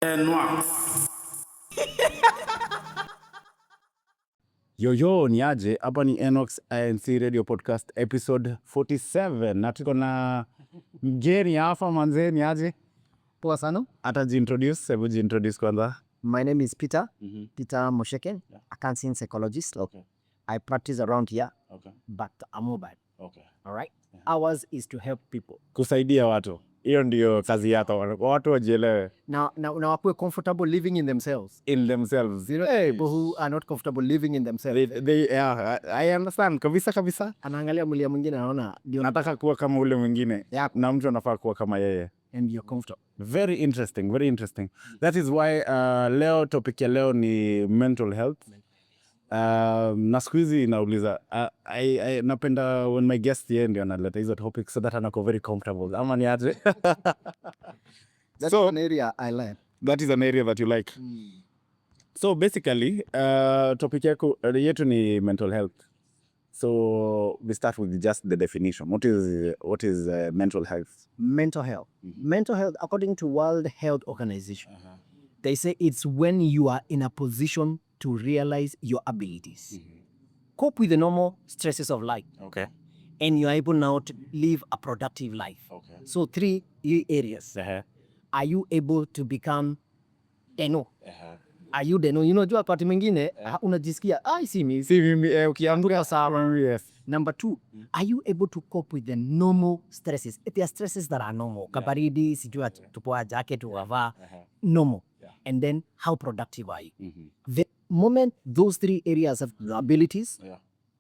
nworksinc. Yo, ni aje? Hapa ni nworksinc Radio Podcast episode 47. Na tuko na mgeni hapa manze, ni aje? Poa sana. Hebu jiintroduce kwanza. My name is Peter. Peter Mosheken, a counseling psychologist. Okay. I practice around here, Okay. but I'm mobile. Okay. All right? Ours is to help people. Kusaidia watu. Hiyo ndio kazi yako. Watu wajielewe. Now wakuwe comfortable living in themselves. In themselves. You know, people who are not comfortable living in themselves. I understand. Kabisa. Anaangalia mwili mwingine anaona ndio Nataka kuwa kama ule mwingine. Yeah. Na mtu anafaa kuwa kama yeye. and you're comfortable. Very interesting. That is why leo topic ya leo ni mental health. Na siku hizi nauliza I napenda when my guest yeye ndio analeta hizo topics so that anako very comfortable. Ama ni aje? That's an area I like. That is an area that you like. So basically topic yetu ni mental health. So we start with just the definition. What is mental health? Mental health. Mental health, according to World Health Organization, they say it's when you are in a position to realize your abilities, cope with the normal stresses of life, Okay. and you're able now to live a productive life. Okay. So 3 areas. Are you able to become deno? Are you deno? You know, jua wakati mwingine unajisikia si mimi ukianguka sawa. Yes. Number 2, are you able to cope with the normal stresses? There are stresses that are normal. Kabaridi, sijua tupoa jacket wavaa, normal. And then how productive are you? The moment those 3 areas have the abilities,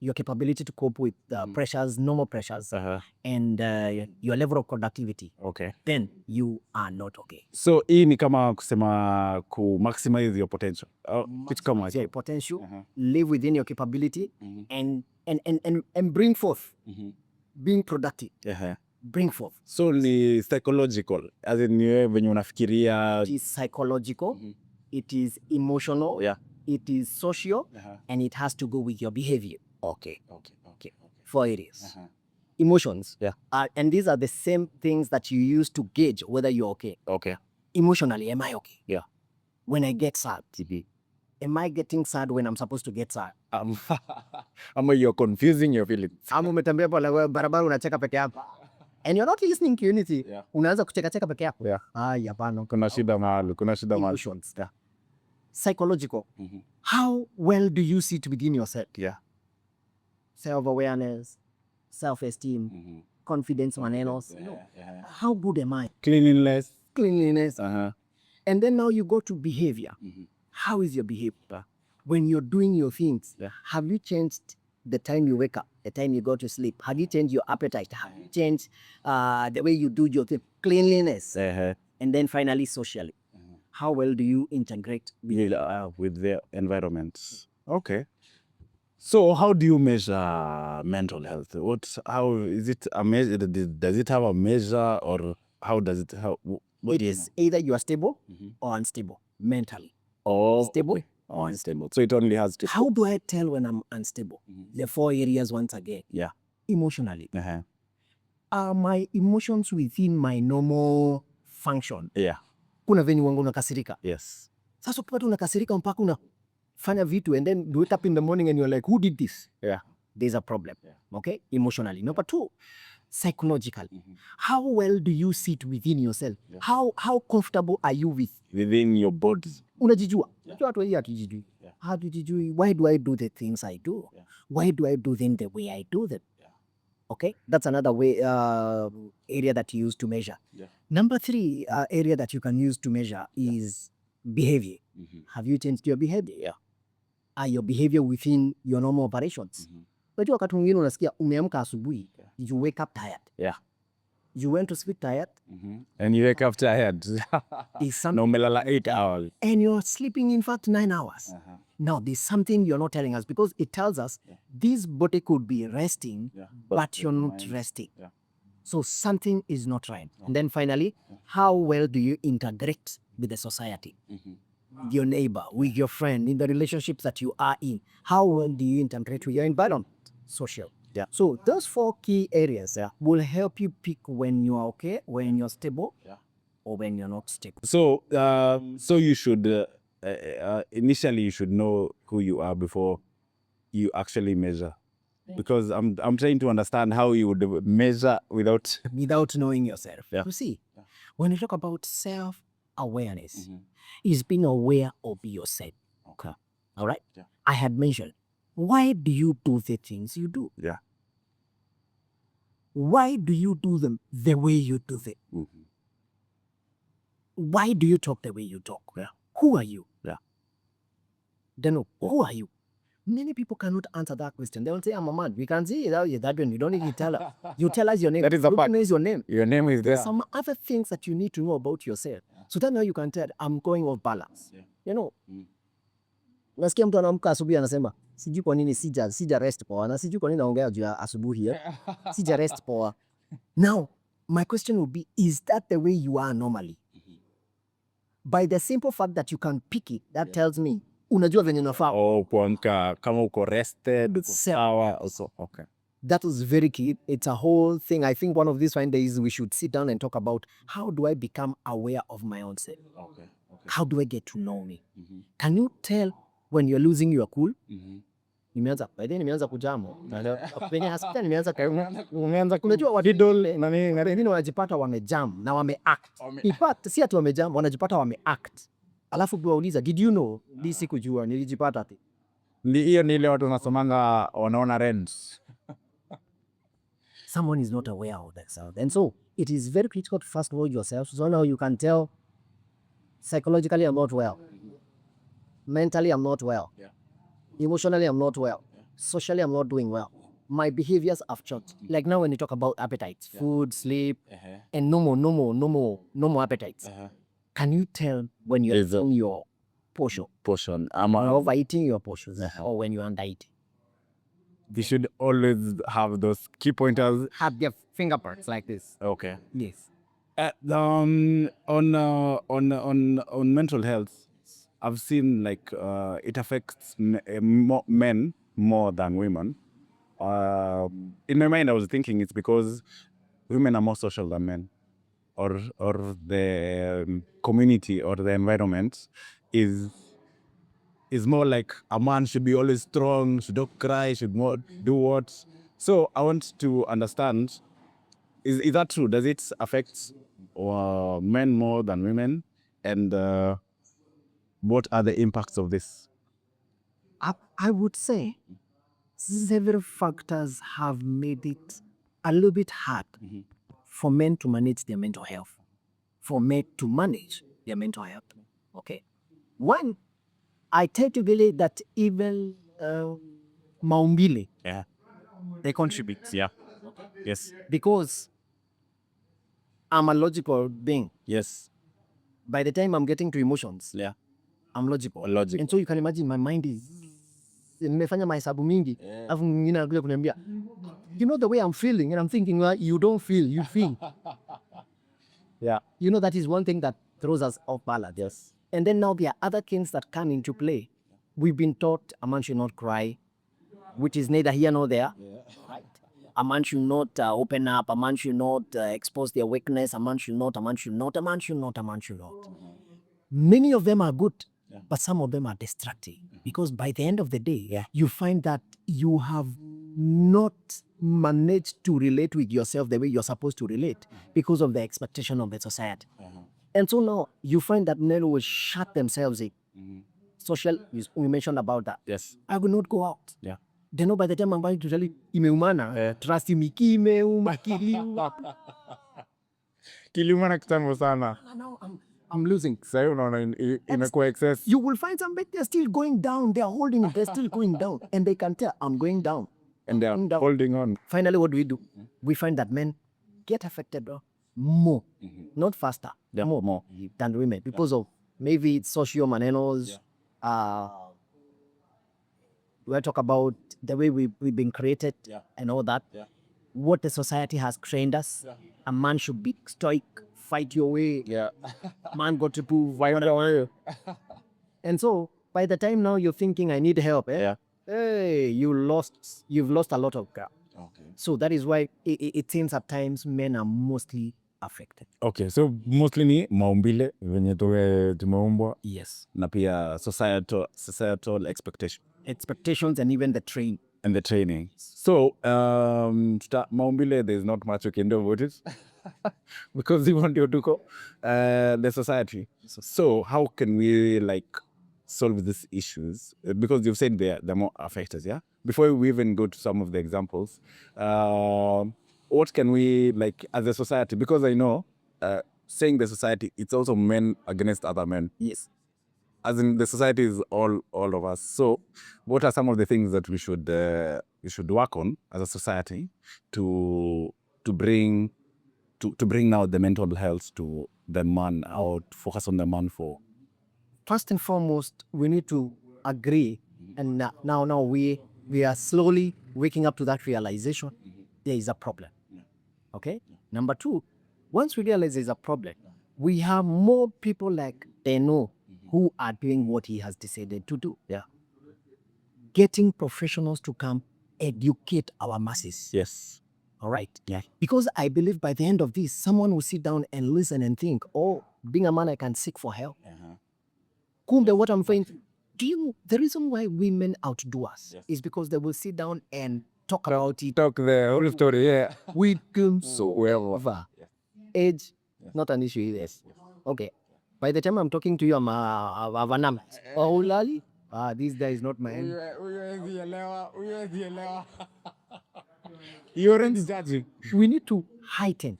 your capability to cope with the pressures, normal pressures, and your level of productivity, Okay. then you are not okay. So hii ni kama kusema ku maximize your potential. Kitu kama Your potential, live within your capability, and bring forth, being productive, bring forth. So ni psychological, as in wewe venye unafikiria. It is psychological, it is emotional, it is social, and it has to go with your behavior. Okay. 4 areas. Emotions. And these are the same things that you use to gauge whether you're okay. Okay. Emotionally, am I okay? Yeah. When I get sad, am I getting sad when I'm supposed to get sad? Ama you're confusing your feelings. Ama umetembea pale barabara unacheka peke yako. And you're not listening to unity. Unaanza kucheka peke yako. Hapana. Kuna shida mahali. Emotions. Psychological. How well do you sit within yourself? Self-awareness, self-esteem, confidence, manenos. How good am I? Cleanliness. And then now you go to behavior. How is your behavior? When you're doing your things, have you changed the time you wake up, the time you go to sleep? Have you changed your appetite? Have you changed the way you do your thing? Cleanliness. And then finally, socially. How well do you integrate with the environment? Okay. So how do you measure mental health? How is it a measure? Does it have a measure, or how does it? It is either you are stable or unstable mentally. Stable or unstable. So it only has. How do I tell when I'm unstable? The 4 areas once again. Emotionally. Are my emotions within my normal function? Kuna venye wangu unakasirika. Yes. Sasa ukipata unakasirika mpaka unafanya vitu and then you wake up in the morning and you're like, who did this? There's a problem. Okay? Emotionally. Number 2, psychological. How well do you sit within yourself? How comfortable are you within your body? Unajijua. Watu wengi hatujijui. Hatujijui. Why do I do the things I do? Why do I do them the way I do them? Okay? That's another way area that you use to measure. Number 3 area that you can use to measure is behavior. Have you changed your behavior? Are your behavior within your normal operations? Unajua wakati mwingine unasikia umeamka asubuhi, you wake up tired. You went to sleep tired. And you wake up tired. Na umelala 8 hours. And you're sleeping in fact 9 hours. Now there's something you're not telling us, because it tells us this body could be resting, but you're not resting. So something is not right. And then finally, how well do you integrate with the society? With your neighbor, with your friend, in the relationships that you are in? How well do you integrate with your environment? Social. So those 4 key areas will help you pick when you are okay, when you're stable, or when you're not stable. So, so you should initially you should know who you are before you actually measure, because I'm trying to understand how you would measure without. Without knowing yourself. Yeah. You see, when you talk about self-awareness, is being aware of yourself. Okay. All right? Yeah. I had mentioned, why do you do the things you do? Yeah. Why do you do them the way you do them? Why do you talk the way you talk? Yeah. Who are you? Yeah. Then who are you? Many people cannot answer that question. They will say, I'm a man. We can see that one. You don't need to tell us. You tell us your name. That is a fact. Recognize your name. Your name is there. Some other things that you need to know about yourself. So that now you can tell, I'm going off balance. Yeah. You know, nasikia mtu anaamka asubuhi anasema sijui kwa nini sija rest poa na sijui kwa nini naongea juu ya asubuhi sija rest poa. Now my question would be, is that the way you are normally? By the simple fact that you can pick it, that tells me unajua venye unafaa. Kuamka kama uko rested, uko sawa also. Okay. That was very key. It's a whole thing. I think one of these fine days we should sit down and talk about, how do I become aware of my own self? Okay. How do I get to know me? Can you tell when you're losing your cool? Nimeanza kujamo. Penye hospitali nimeanza unajua wengine wanajipata wamejam na wameact. In fact, si ati wamejam, wanajipata wameact. Alafu ukiwauliza, did you know? This sikujua, nilijipata ati. Hiyo ni ile watu wanasomanga wanaona rents. Someone is not aware of themselves. And so it is very critical to first know yourself. So now you can tell, psychologically I'm not well. Mentally I'm not well. Yeah. Emotionally I'm not well. Socially I'm not doing well. My behaviors have changed. Like now when you talk about appetites, food, sleep, and no more appetites. Can you tell when you're eating your portion? I'm overeating your portions or when you're under eating? They should always have those key pointers. Have their fingerprints like this. Okay. Yes. On mental health, I've seen like it affects men more than women. In my mind, I was thinking it's because women are more social than men, or the community or the environment is more like a man should be always strong, should not cry, should not do what. So I want to understand, is that true? Does it affect men more than women? And what are the impacts of this? I would say several factors have made it a little bit hard for men to manage their mental health. For men to manage their mental health. Okay. One, I tend to believe that even maumbile, Yeah. they contribute. Yeah. Yes. Because I'm a logical being. Yes. By the time I'm getting to emotions, Yeah. I'm logical. Logic. And so you can imagine my mind is nimefanya mahesabu mingi. Alafu mwingine anakuja kuniambia, you know the way I'm feeling, and I'm thinking, well, you don't feel, you feel. Yeah. You know, that is one thing that throws us off balance. Yes. And then now there are other things that come into play. We've been taught a man should not cry, which is neither here nor there. Right? A man should not open up. A man should not expose their weakness. A man should not. Many of them are good, but some of them are destructive. Because by the end of the day, you find that you have not managed to relate with yourself the way you're supposed to relate because of the expectation of the society. And so now you find that men will shut themselves in. Social, we mentioned about that. Yes. I will not go out. Yeah. They know by the time I'm going to tell you, imeumana, trust me, kimeuma, kiliuma. Kiliuma na kitambo sana. Now I'm losing. Sasa unaona imekuwa excess. You will find some men, they're still going down. They're holding it. They're still going down. And they can tell, I'm going down. And they are holding on. Finally, what do? We find that men get affected more, not faster, more than women because of maybe social manenos. We talk about the way we've been created and all that. What the society has trained us. A man should be stoic, fight your way. Yeah. Man got to prove fight your way. And so by the time now you're thinking I need help, hey, you've lost a lot of ground. Okay. So that is why it seems at times men are mostly affected. Okay, so mostly ni maumbile venye tumeumbwa. Yes. Na pia societal Expectations and even the training. And the training. So, maumbile, there's not much you can do about it. Because you want your duko, the society. So how can we solve these issues? Because you've said they're more affected, yeah? Before we even go to some of the examples, what can we, as a society? Because I know, saying the society, it's also men against other men. Yes. As in, the society is all of us. So what are some of the things that we should work on as a society to bring now the mental health to the man, or focus on the man for? First and foremost, we need to agree, and now we are slowly waking up to that realization. There is a problem. Okay. Number two, once we realize there's a problem, we have more people like Teno who are doing what he has decided to do. Yeah. Getting professionals to come educate our masses. Yes. All right. Yeah. Because I believe by the end of this, someone will sit down and listen and think, oh, being a man, I can seek for help. Kumbe, what I'm saying, the reason why women outdo us is because they will sit down and talk about it. Talk the whole story, yeah. We can so well. Age, not an issue either. Okay. By the time I'm talking to you, I'm Vanam. Oh, Lali? This guy is not my end. You aren't judging. We need to heighten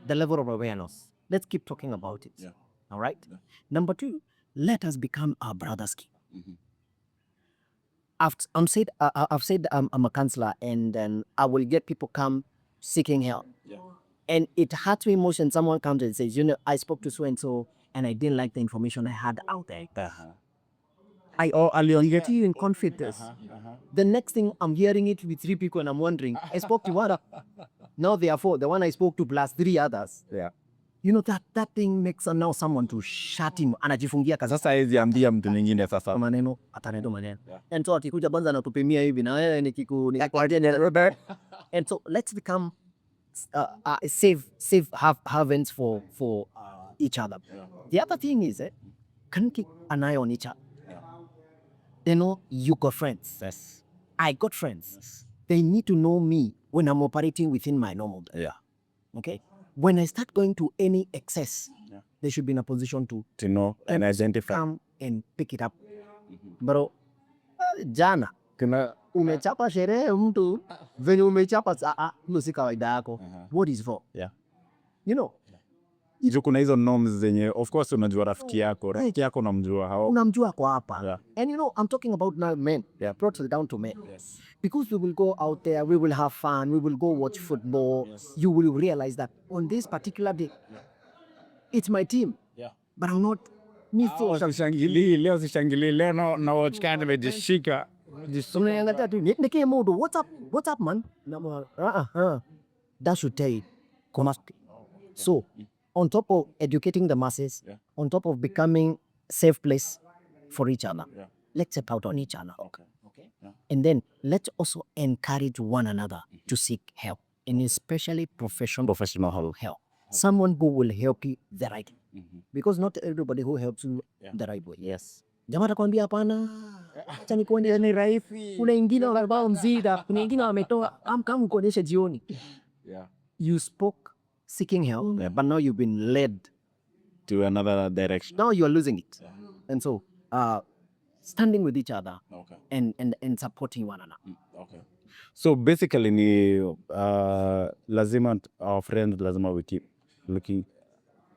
the level of awareness. Let's keep talking about it. All right? Number two, let us become our brother's keeper. I've said I'm a counselor, and then I will get people come seeking help. And it hurts me most when someone comes and says, I spoke to so and so, and I didn't like the information I had out there. I'll get you in confidence. The next thing I'm hearing it with 3 people, and I'm wondering, I spoke to one. Now therefore, the one I spoke to plus 3 others. Yeah. That thing makes now someone to shut him. Anajifungia kazi. Sasa hizi ambia mtu mwingine sasa. Maneno, atanendo maneno. And so akikuja banza anatupimia hivi na wewe and so let's become safe havens for each other. The other thing is, can keep an eye on each other. You got friends. Yes. I got friends. Yes. They need to know me when I'm operating within my normal. Yeah. Okay. When I start going to any excess, they should be in a position to know and identify. Come and pick it up. Bro, jana umechapa sherehe mtu venye umechapa si kawaida yako. What is for? Yeah. Kuna hizo norms zenye, of course unajua rafiki yako unamjua unamjua kwa hapa. And I'm talking about now men. Brought it down to men. Yes. Because we will go out there, we will have fun, we will go watch football. Yes. You will realize that on this particular day, it's my team. Yeah. But I'm not me for leo sishangili leo na watch kind nimejishika. Unaangalia tu nikie modo, what's up man? That should tell you. So, on top of educating the masses, on top of becoming safe place for each other, let's step out on each other. Okay. Yeah. And then let's also encourage one another to seek help, and especially professional help. Someone who will help you the right way. Because not everybody who helps you the right way. Yes. Jamaa atakwambia hapana, acha nikuonyeshe ni rahisi. Kuna wengine wanabao mzida, kuna wengine wametoa amka mkuonyeshe jioni. Yeah. You spoke seeking help, but now you've been led to another direction. Now you are losing it. And so standing with each other and supporting one another. Okay. So basically ni lazima our friends lazima we keep looking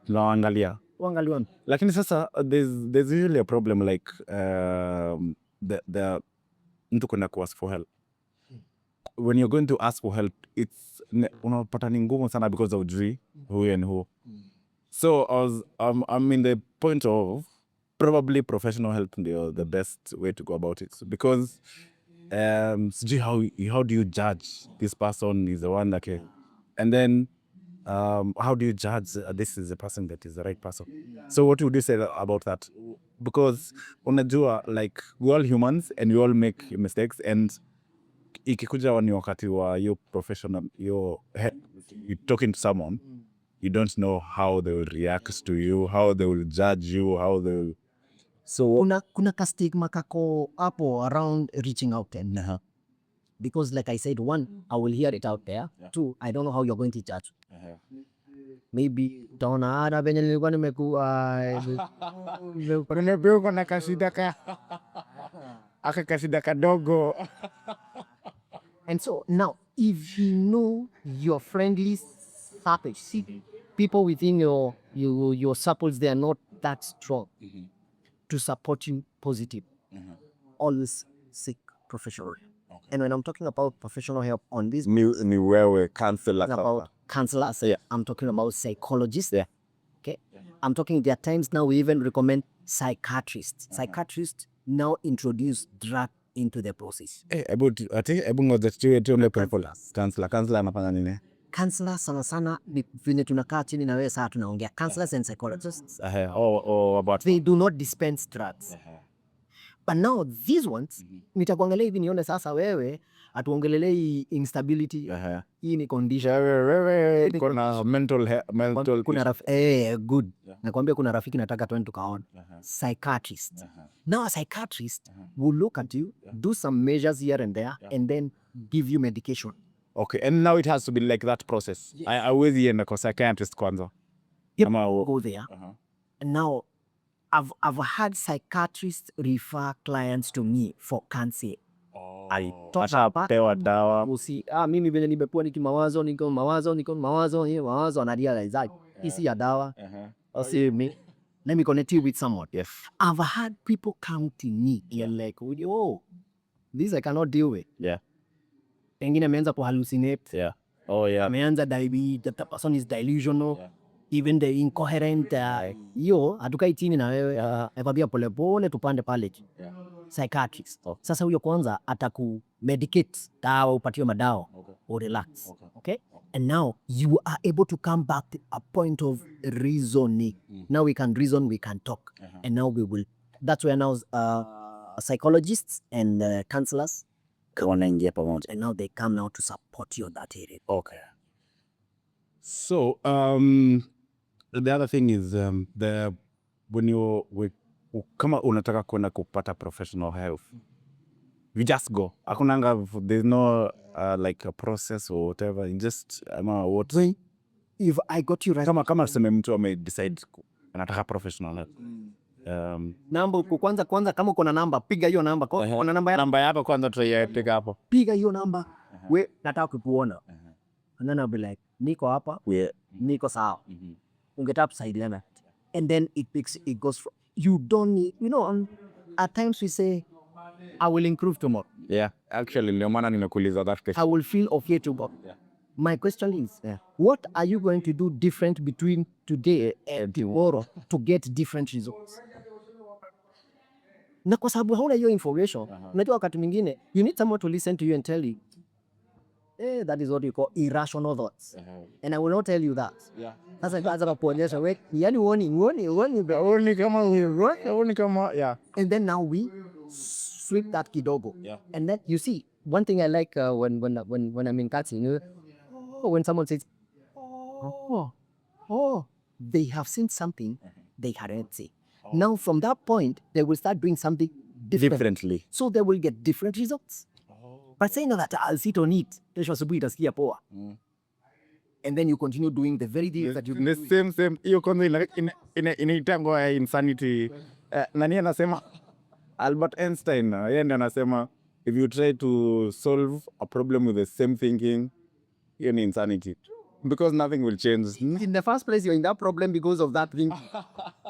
tunaangalia. Lakini sasa there's usually a problem like the mtu kwenda ask for help. When you're going to ask for help, it's unapata ni ngumu sana because of who and who. So I'm in the point of probably professional help the best way to go about it, because how do you judge this person is the one that can, and then how do you judge this is the person that is the right person? So what would you say about that? Because unajua, like, we're all humans and we all make mistakes, and ikikuja ni wakati wa your professional, you're talking to someone, you don't know how they will react to you, how they will judge you, how they will... So kuna ka stigma kako hapo around reaching out then. Because like I said, one, I will hear it out there. Two, I don't know how you're going to judge. Maybe utaona ada venye nilikuwa Unaniambia uko na kasida kadogo. And so now, if you know your friendly circle, see people within your circles, they are not that strong to support you positive. Always seek professional help. And when I'm talking about professional help on this, ni wewe counselor about counselors, I'm talking about psychologists. Okay, I'm talking. There are times now we even recommend psychiatrists. Psychiatrists now introduce drug into the process. Hebu ngoja tuone counselor anafanya nini? Counselors sana sana ni vile tunakaa chini na wewe saa tunaongea. Counselors and psychologists, About they do not dispense drugs. But now these ones, nitakuangalia hivi nione sasa wewe atuongelelei instability. Hii ni condition. Wewe kuna mental Kuna good. Nakwambia kuna rafiki nataka twende tukaona. Psychiatrist. Now a psychiatrist will look at you, do some measures here and there, and then give you medication. Okay, and now it has to be like that process. I always enda kwa psychiatrist kwanza. Yep, go there. And now I've had psychiatrists refer clients to me for cancer. Atapewa dawa. Mimi vile nimekuwa nikimawazo anarealize hisi ya dawa. Let me connect you with someone. Yes. I've had people come to me and like, oh, this I cannot deal with. Yeah. Pengine ameanza kuhallucinate. Yeah. Oh yeah. Ameanza the person is delusional. Yeah. Even the incoherent. Hiyo hatukai chini na wewe. Nakwambia pole pole tupande pale. Yeah. Psychiatrist. Sasa huyo kwanza ataku-medicate, dawa upatiwe madawa, or relax. Okay? And now you are able to come back to a point of reasoning. Now we can reason, we can talk. And now we will. That's where now psychologists and counselors wanaingia pamoja. And now they come now to support you in that area. Okay. So the other thing is when kama unataka kwenda kupata professional help, you just go. There's no like a process or whatever. You just what? If I got you right. Kama sema mtu decide anataka professional help. Namba kwanza kama uko na namba piga hiyo namba. Kuna namba yako kwanza tutaipiga hapo. Piga hiyo namba. We nataka kukuona. And then I'll be like, niko hapa. Niko sawa. Ungetaka tusaidiana. And then it goes from, you don't need, at times we say, I will improve tomorrow. Yeah, actually, ndio maana nimekuuliza that question. I will feel okay tomorrow. Yeah. My question is, what are you going to do different between today and tomorrow to get different results? Na kwa sababu hauna hiyo information, unajua wakati mwingine, you need someone to listen to you and tell you, that is what you call irrational thoughts. And I will not tell you that. Sasa kwanza kuonyesha wewe, yani uoni kama yeah. And then now we sweep that kidogo. Yeah. And then you see, one thing I like when I'm in coaching, when someone says, they have seen something they hadn't seen. Now from that point, they will start doing something differently. So they will get different results. But saying that I'll sit on it, kesho asubuhi itasikia poa. And then you continue doing the very deal that you the same. Hiyo kwanza inaitangwa insanity. Nani anasema? Albert Einstein. Yeye ndiye anasema if you try to solve a problem with the same thinking, hiyo ni insanity. Because nothing will change. In the first place, you're in that problem because of that thing.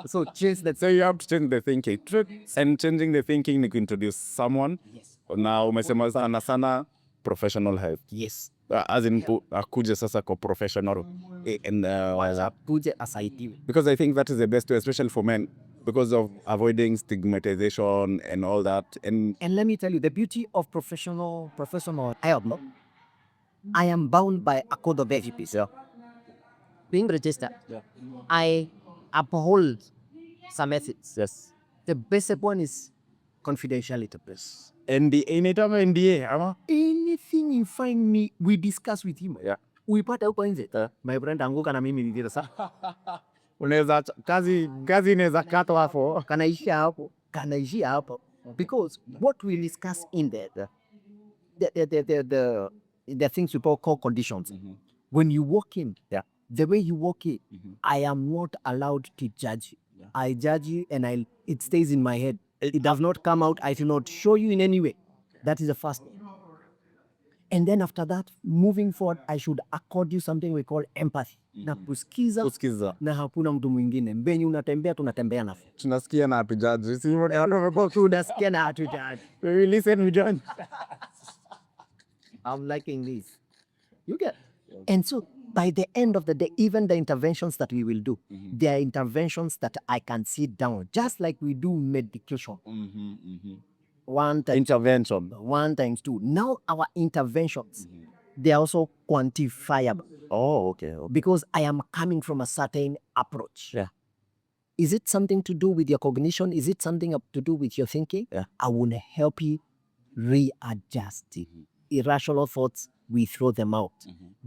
So change that. So you have to change the thinking. And changing the thinking ni kuintroduce someone. Yes. Na umesema sana professional help. Yes. As in akuje sasa kwa professional. And akuje asaidiwe. Because I think that is the best way, especially for men, because of avoiding stigmatization and all that. And let me tell you, the beauty of professional help, I am bound by a code of ethics. Yeah. Being registered, I uphold some ethics. Yes. The basic one is confidentiality. NDA, anything you find me, we discuss with him. Yeah. uipate huko nje. My friend, anguka na mimi ningine sasa. Unaweza kazi inaweza katwa hapo. Kanaishia hapo. Because what we discuss in there, the things we call conditions. When you walk in, the way you walk in, I am not allowed to judge you. I judge you and it stays in my head. It does not come out. I do not show you in any way. That is the first thing. And then after that, moving forward, I should accord you something we call empathy. Na kusikiza na hakuna mtu mwingine. Mbenye unatembea tunatembea na. Tunasikia na hatujaji. Si hivyo Tunasikia na hatujaji. we listen, we don't. I'm liking this. You get. And so by the end of the day, even the interventions that we will do, they are interventions that I can sit down, just like we do medication. One time, Intervention. 1 times 2. Now our interventions, they are also quantifiable. Oh, okay. Because I am coming from a certain approach. Yeah. Is it something to do with your cognition? Is it something to do with your thinking? Yeah. I will help you readjust it. Irrational thoughts, we throw them out.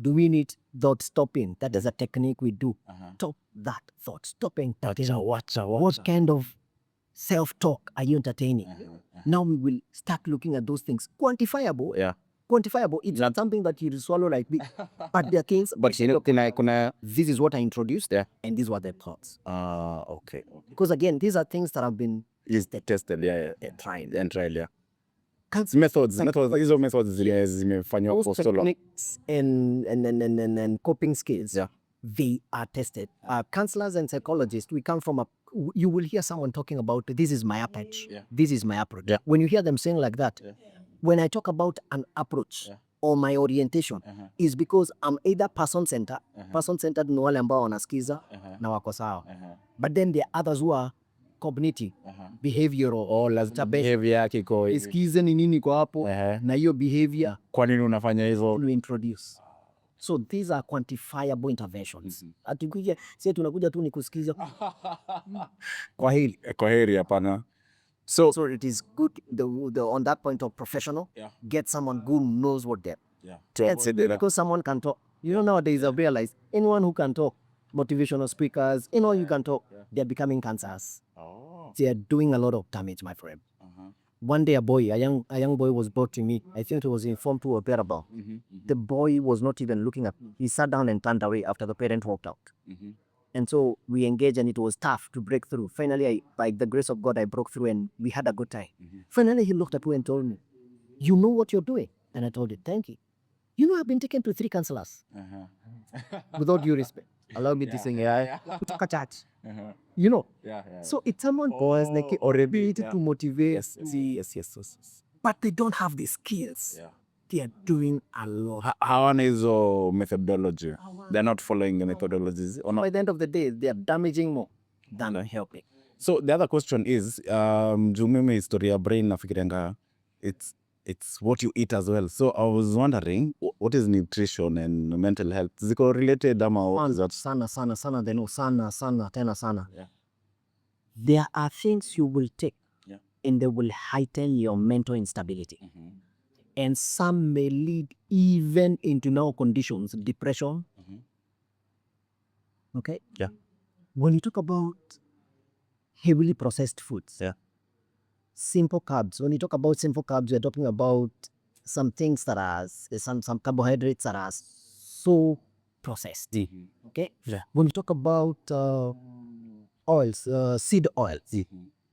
Do we need thought stopping? That is a technique we do. Stop that thought. Stopping. What kind of self-talk are you entertaining? Now we will start looking at those things. Quantifiable. Yeah. Quantifiable. It's not something that you swallow like this. But there are things. But This is what I introduced, and these were the thoughts. Okay. Because again, these are things that have been Tested, tried. and trial, yeah. Methods, hizo methods zimefanywa Those for so long. techniques and coping skills, Yeah. they are tested. Counselors and psychologists, we come from you will hear someone talking about, this is my approach. Yeah. This is my approach. Yeah. When you hear them saying like that, when I talk about an approach or my orientation, is because I'm either person-centered. Person-centered ni wale ambao wanasikiza na wako sawa. But then there are others who are cognitive, behavioral, lazima behavior yake iko isikize ni nini kwa hapo, na hiyo behavior kwa nini unafanya hizo. we introduce. So these are quantifiable interventions. Atukuje sisi tunakuja tu ni kusikiza. Kwa heri hapana. So it is good on that point of professional, get someone who knows what they're. Because someone can talk. You know, nowadays I've realized anyone who can talk, motivational speakers, you can talk, they're becoming cancers. They are doing a lot of damage, my friend. One day a young boy was brought to me. I think it was informed to a parable. The boy was not even looking up. He sat down and turned away after the parent walked out. And so we engaged and it was tough to break through. Finally, by the grace of God, I broke through and we had a good time. Finally, he looked at me and told me, you know what you're doing? And I told him, thank you. You know, I've been taken to 3 counselors. With all due respect. Allow me to sing. Kutoka church. You know? So it's someone who has like or ability to motivate. Yes. But they don't have the skills. They are doing a lot. Hawana hizo methodology. They're not following the methodologies. Or not. By the end of the day, they are damaging more than helping. So the other question is, juu mimi historia brain nafikirianga it's what you eat as well. So I was wondering, what is nutrition and mental health? Ziko related ama what is that? Sana, they know sana. Yeah. There are things you will take and they will heighten your mental instability. And some may lead even into now conditions, depression. Okay? Yeah. When you talk about heavily processed foods, simple carbs. When you talk about simple carbs, we're talking about some things that are some carbohydrates that are so processed. Okay? Yeah. When you talk about oils, seed oils,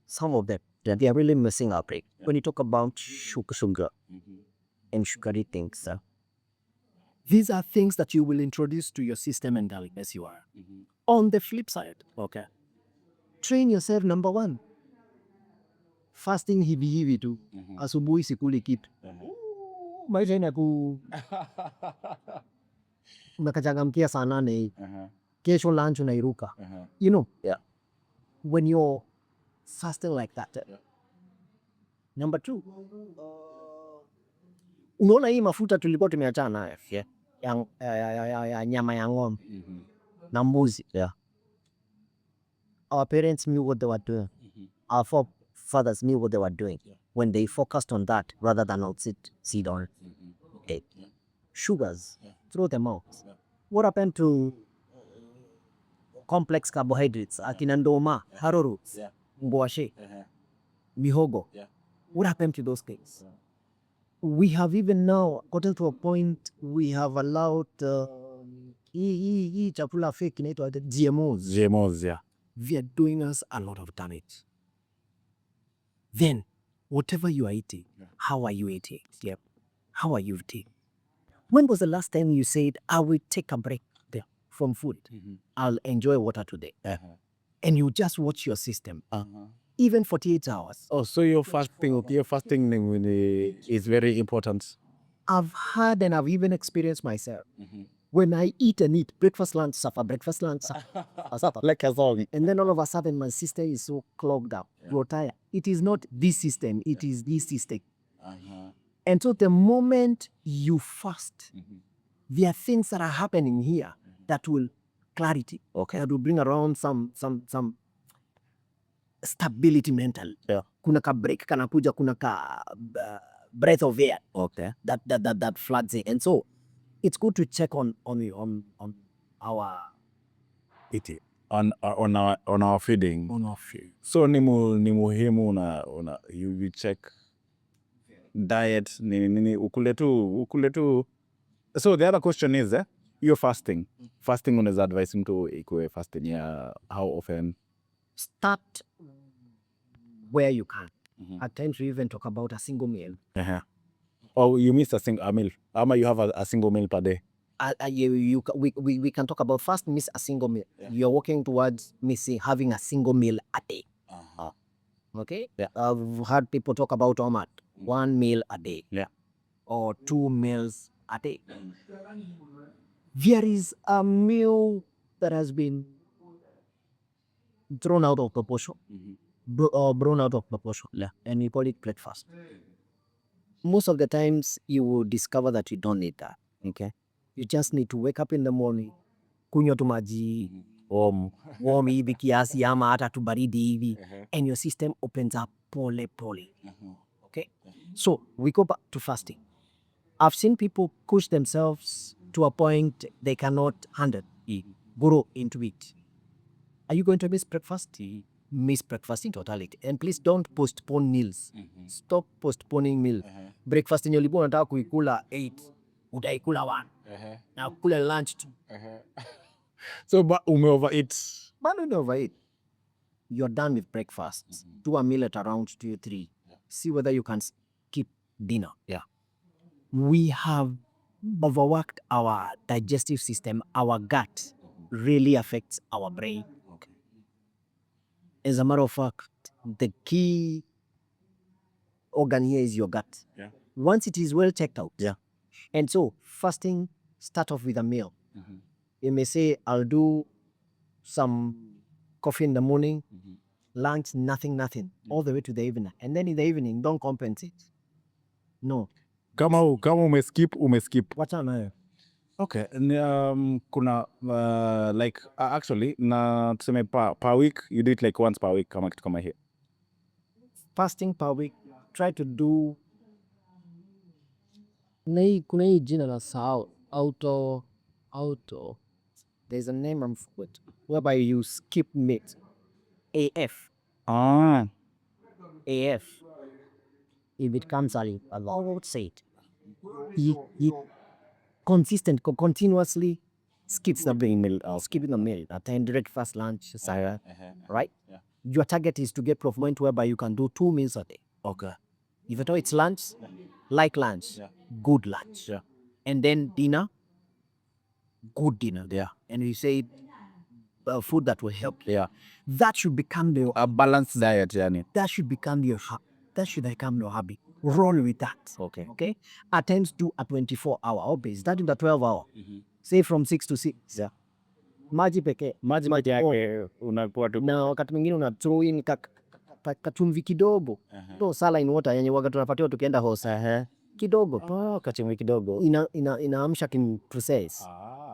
some of them, they are really missing our brain. When you talk about sugar and sugary things, these are things that you will introduce to your system and as you are. On the flip side, train yourself, number 1. Fasting hivi tu. Asubuhi sikuli kitu. Maisha inaku unakachangamkia saa 8. Kesho lunch unairuka. You know? Yeah. When you're fasting like that. Number 2. Unaona hii mafuta tulikuwa tumeachana nayo. Ya nyama ya ng'ombe. Na mbuzi. Our parents knew what they were doing. Our forefathers knew what they were doing when they focused on that rather than on seed oil. Sugars, throw them out. What happened to complex carbohydrates? Akina ndoma, haroro, ngwashe, mihogo. What happened to those things? We have even now gotten to a point we have allowed hii chakula fake inaitwa GMOs. GMOs, yeah. They are doing us a lot of damage. Then, whatever you are eating, how are you eating? Yep. How are you eating? When was the last time you said, I will take a break there from food? I'll enjoy water today. And you just watch your system. Even 48 hours. Oh, so your fasting is very important. I've had and I've even experienced myself. When I eat and eat, breakfast, lunch, supper, breakfast, lunch, supper. Like a song. And then all of a sudden, my system is so clogged up. You're tired. It is not this system, it is this system. And so the moment you fast, there are things that are happening here that will clarity. Okay. That will bring around some stability mental. Yeah. Kuna ka break kanakuja, kuna ka breath of air. Okay. That floods in. And so it's good to check on our Eating. On our feeding. on our food. So ni muhimu you check diet nini ukule tu. So the other question is you're fasting. Fasting unaweza advise mtu ikuwe fasting ya how often? Start where you can. At times we even talk about a single meal. Or you miss a meal. Ama you have a single meal per day. We can talk about first miss a single meal. You're working towards having a single meal a day. Okay? Yeah. I've heard people talk about OMAD, 1 meal a day. Yeah. Or 2 meals a day. There is a meal that has been thrown out of proportion. Blown out of proportion. Yeah. And we call it breakfast. Most of the times you will discover that you don't need that. Okay? You just need to wake up in the morning, kunywa tu maji warm hivi kiasi ama hata tu baridi hivi, and your system opens up pole. Okay? So we go back to fasting. I've seen people push themselves to a point they cannot handle, grow into it. Are you going to miss breakfast? Miss breakfast in totality. And please don't postpone meals. Stop postponing meal. Breakfast yenye ulikuwa unataka kuikula 8, utaikula 1. Na kula lunch 2. So but overeat. But don't overeat. You're done with breakfast. Do a meal at around 2 or 3. See whether you can skip dinner. Yeah. We have overworked our digestive system. Our gut really affects our brain. Okay. As a matter of fact, the key organ here is your gut. Yeah. Once it is well checked out. Yeah. And so fasting, start off with a meal. You may say, I'll do some coffee in the morning, lunch, nothing, all the way to the evening. And then in the evening, don't compensate. No. Kama umeskip. Wacha nayo. Okay. Kuna like actually na tuseme per week you do it like once per week kama kitu kama hii. Fasting per week, try to do kuna hii jina la sahau auto there's a name I'm forgot whereby you skip meat. AF. AF. If it comes I would say it. He continuously skips the meal, skipping the meal, attend breakfast, lunch, supper, right? Yeah. Your target is to get to a point whereby you can do 2 meals a day. Okay. If at all it's lunch, like lunch, good lunch. Yeah. And then dinner, good dinner. Yeah. And you say food that will help. Yeah. That should become A balanced diet, yani. that should become your habit. Roll with that. Okay. Okay? At times do a 24-hour or base, starting the 12-hour. Say from 6 to 6. Yeah. Maji pekee. Maji yake unakuwa tu. Na wakati mwingine una throw in kachumvi kidogo. No saline water yenye waga tunapatiwa tukienda hosa. Kidogo. Kachumvi kidogo. Inaamsha kin process.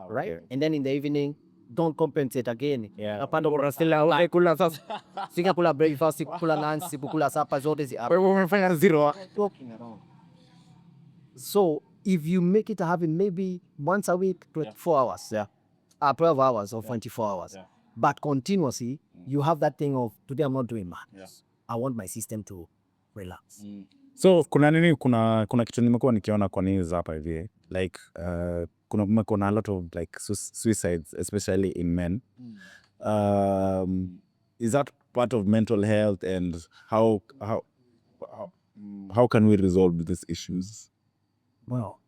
Right? And then in the evening, don't compensate again. Yeah. Napanda unasila kula sasa. Sika kula breakfast, kula lunch, kula supper zote zi Wewe umefanya zero. talking around. So if you make it a habit, maybe once a week, 24 hours, 12 hours or 24 hours, but continuously, you have that thing of, today I'm not doing much. I want my system to relax. So kuna kitu nimekuwa nikiona kwa news hapa hivi, like kuna a lot of like suicides, especially in men. Is that part of mental health, and how can we resolve these issues? Well,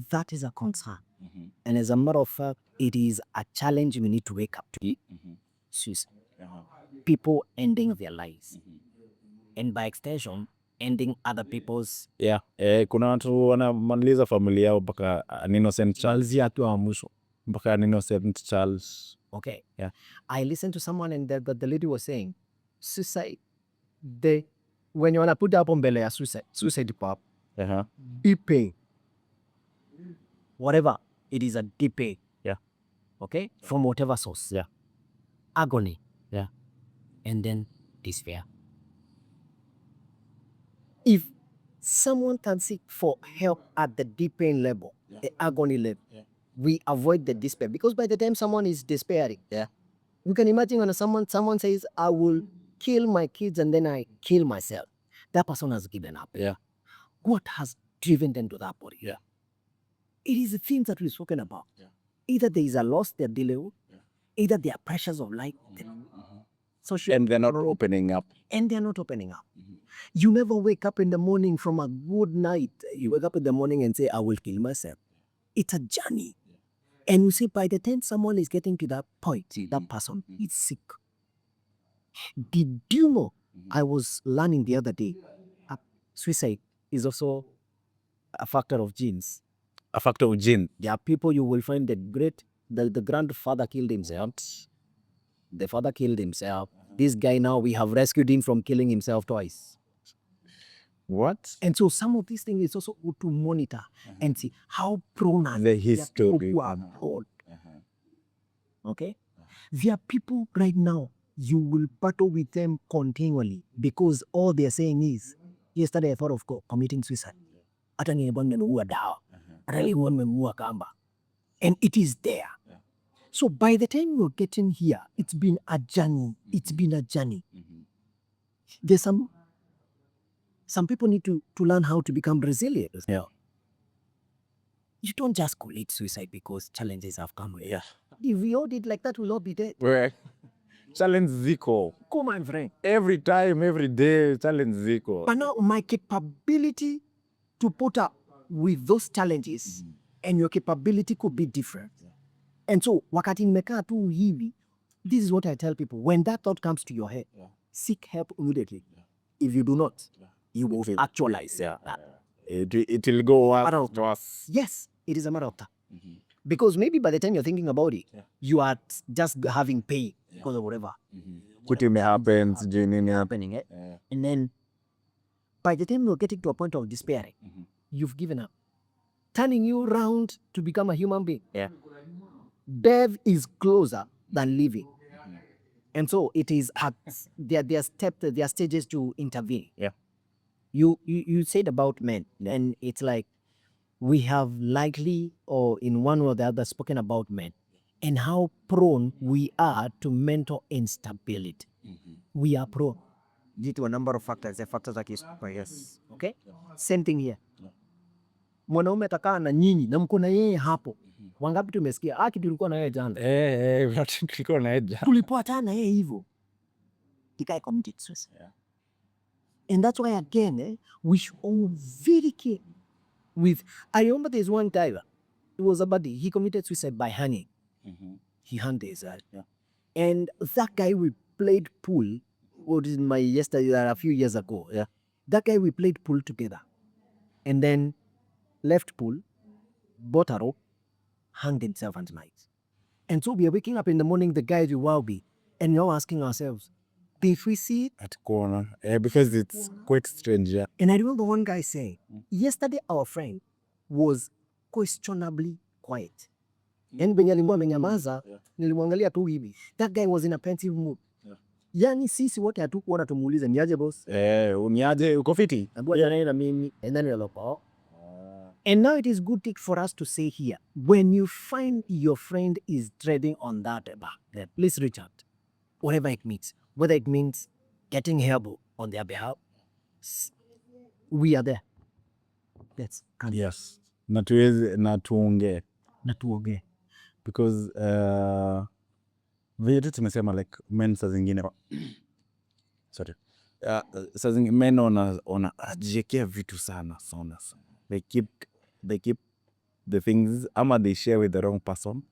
that is a concern. And as a matter of fact, it is a challenge we need to wake up to. Suicide. People ending their lives. And by extension, ending other people's. Kuna watu wanamaliza familia yao mpaka an innocent child. Mpaka an innocent child. Okay. I listened to someone and the lady was saying, suicide, when you want to put up on mbele ya suicide pop, deep pain. Whatever, it is a deep pain. Okay? From whatever source. Agony. And then despair. If someone can seek for help at the deep pain level, the agony level, we avoid the despair. Because by the time someone is despairing, you can imagine when someone says, I will kill my kids and then I kill myself. That person has given up. What has driven them to that body? It is the things that we've spoken about. Either there is a loss they're dealing with, either there are pressures of life. And they're not opening up. You never wake up in the morning from a good night. You wake up in the morning and say, I will kill myself. It's a journey. And you see, by the time someone is getting to that point, that person is sick. Did you know, I was learning the other day, suicide is also a factor of genes. A factor of gene. There are people you will find the grandfather killed himself. The father killed himself. This guy now, we have rescued him from killing himself twice. What? And so some of these things is also good to monitor and see how prone are the history. people who are prone. Okay? There are people right now, you will battle with them continually because all they're saying is, yesterday I thought of committing suicide. And it is there. So by the time you're getting here, it's been a journey. There's some people need to learn how to become resilient. You don't just commit suicide because challenges have come. If we all did like that, we'll all be dead. Challenge ziko. Come, my friend. Every time, every day, challenge ziko. But now my capability to put up with those challenges and your capability could be different. And so, wakati nimekaa tu hivi, this is what I tell people. When that thought comes to your head, seek help immediately. If you do not, you will actualize that. It will go worse. Yes, it is a matter of time. Because maybe by the time you're thinking about it, you are just having pain because of whatever. What may happen, happening. And then, by the time you're getting to a point of despairing, you've given up. Turning you around to become a human being. Death is closer than living. And so it is at there are stages to intervene. You said about men, and it's like we have likely or in one or the other spoken about men and how prone we are to mental instability. We are prone due to a number of factors. The factors like yes. Okay? Same thing here. Mwanaume atakaa na nyinyi na mko na yeye hapo. Wangapi tumesikia tulikuwa na yeye jana. Tulikuwa na yeye jana. Tulipata na yeye hivyo. The guy committed suicide. And that's why again, we should all very careful with. I remember there's one diver. It was a buddy. He committed suicide by hanging. He hung himself. And that guy we played pool. What is my yesterday? A few years ago. That guy we played pool together, and then left pool, bought a rope, hanged himself at night. And so we are waking up in the morning. The guys will be, and you're asking ourselves, did we see it? At corner, because it's quite strange. And I remember one guy saying, yesterday our friend was questionably quiet. And when alikuwa amenyamaza, nilimwangalia tu hivi. That guy was in a pensive mood. Yani sisi wote hatukuona tumuulize niaje boss. Uniaje uko fiti? Ngoja naye na mimi. And then we're like, And now it is good thing for us to say here, when you find your friend is treading on that path, please reach out, whatever it means, whether it means getting help on their behalf. We are there. Yes. Yes. Na tuongee. Na tuongee. Because vile tumesema like men saa zingine sorry. Saa zingine men wanajiekea vitu sana. They keep the things ama they share with the wrong person.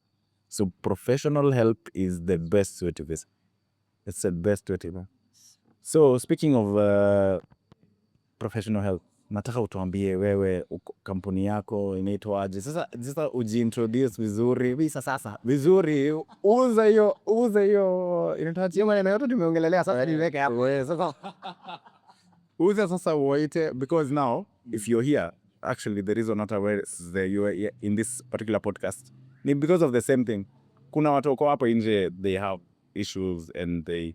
So professional help is the best way to visit. It's the best way to know. So speaking of professional help, nataka utuambie wewe kampuni yako inaitwaje. Sasa ujiintroduce vizuri. Vizuri. Uza hiyo inataji maneno yote tumeongelelea sasa niweke hapo. Sasa uza sasa uwaite, because now if you're here, actually the reason not aware you are in this particular podcast ni because of the same thing. Kuna watu wako hapo nje, they have issues and they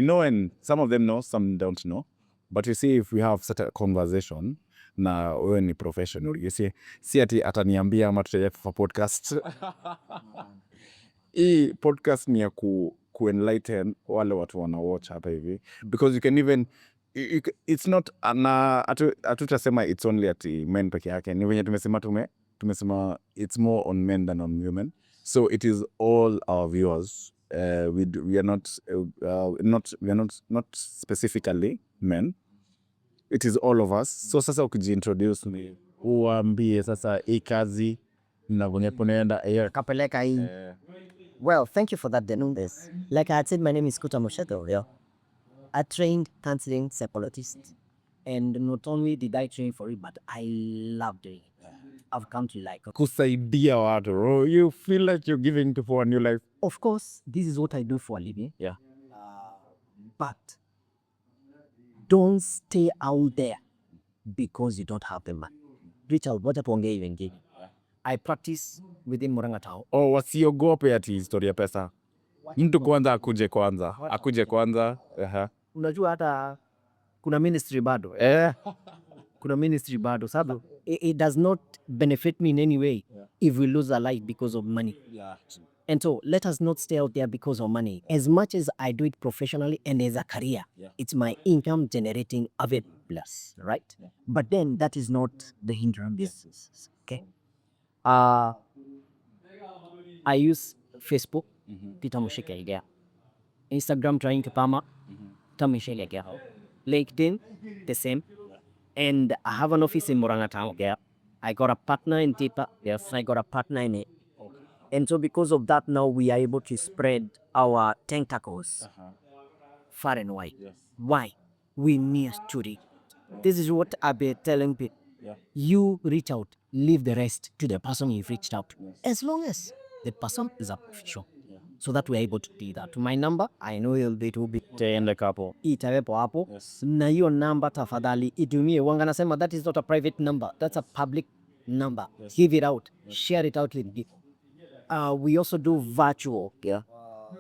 know, and some of them know, some don't know. But you see, if we have such a conversation na wewe ni professional, you see, si ati ataniambia ama tutaje for podcast. Hii podcast ni ya ku-enlighten wale watu wana watch hapa hivi, because you can even it's not atutasema it's only at men peke yake. Ni venye tumesema it's more on men than on women. So it is all our viewers. We are not specifically men. It is all of us. So sasa ukijiintroduce ni uambie sasa hii kazi mnaenda Kapeleka hii. Well, thank you for that, Denu. Like I had said, my name is Kuta Mosheto. Yeah. A trained counseling psychologist. And not only did I train for it, but I love doing it. I've come to like kusaidia watu. You feel like you're giving people a new life. Of course, this is what I do for a living. Yeah. But don't stay out there because you don't have the money. Reach out. Wacha tuongee hivi ngine. I practice within Murang'a Town. Wasiogope ati historia pesa. Mtu kwanza akuje kwanza. Unajua hata kuna ministry bado. Kuna ministry bado. Sababu it does not benefit me in any way if we lose a life because of money. Yeah. And so let us not stay out there because of money. As much as I do it professionally and as a career, it's my income generating plus, right? Yeah. But then that is not the hindrance. Okay. I use Facebook, Peter Mushike, Instagram trying to pama, Tamishele, LinkedIn, the same. And I have an office in Murang'a Town. I got a partner in Tipa. Yes, I got a partner in it. And so because of that, now we are able to spread our tentacles far and wide. Yes. Why? We need to. This is what I've been telling people. Yeah. You reach out, leave the rest to the person you've reached out to. Yes. As long as the person is a professional. Yeah. So that we're able to do that. To my number, I know it will be itawepo hapo. Yes. Na hiyo number tafadhali itumie. Wanganasema that is not a private number. That's a public number. Yes. Give it out. Yes. Share it out with people. We also do virtual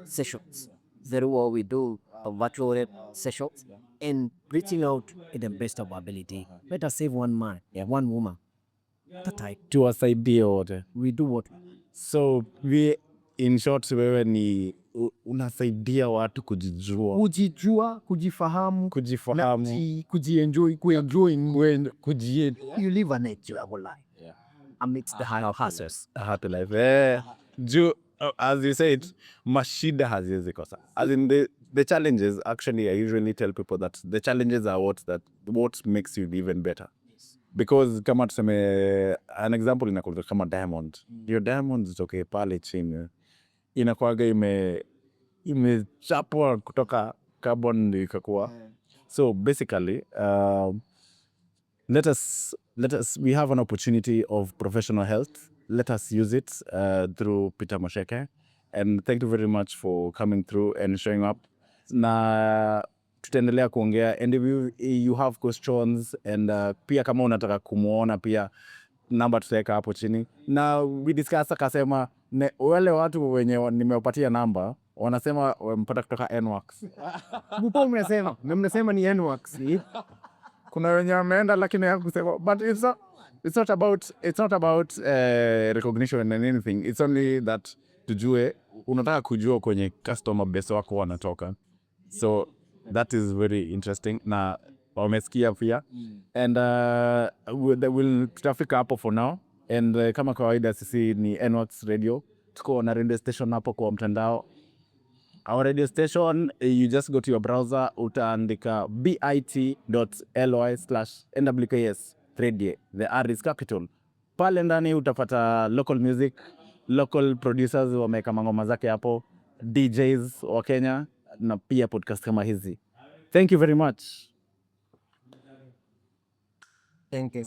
sessions. Very well, we do virtual sessions and reaching out in the best of our ability. Let us save one man, one woman. Tuwasaidie wote. We do what? So we, in short, wewe ni unasaidia watu kujijua. Kujifahamu, kujienjoy, you live an enjoyable life. Amidst the high hazards. A happy life. As you said, mashida haziwezi kosa. As in the challenges, actually, I usually tell people that the challenges are what makes you even better. Because kama tuseme, an example inakuwa kama diamond. Your diamond is okay pale chini. Inakuwaga imechapwa kutoka carbon ikakuwa. So basically, we have an opportunity of professional health. Let us use it through Peter Mosheke. And thank you very much for coming through and showing up. Na tutaendelea kuongea. And if you have questions and pia kama unataka kumuona pia namba tutaweka hapo chini. Na we discuss akasema wale watu wenye nimewapatia namba wanasema wamepata kutoka nworks. Mpo mnasema ni nworks. Kuna wenye wameenda lakini hakusema, but it's not about recognition and anything. It's only that tujue unataka kujua kwenye customer base wako wanatoka. So that is very interesting na wamesikia pia. And we'll tutafika hapo for now. And kama kawaida sisi ni nworks radio. Tuko na radio station hapo kwa mtandao. Our radio station, you just go to your browser, utaandika bit.ly/nwks radio. The R is capital. Pale ndani utapata local music, local producers wameka mangoma zake hapo, DJs wa Kenya na pia podcast kama hizi. Thank you very much. Thank you.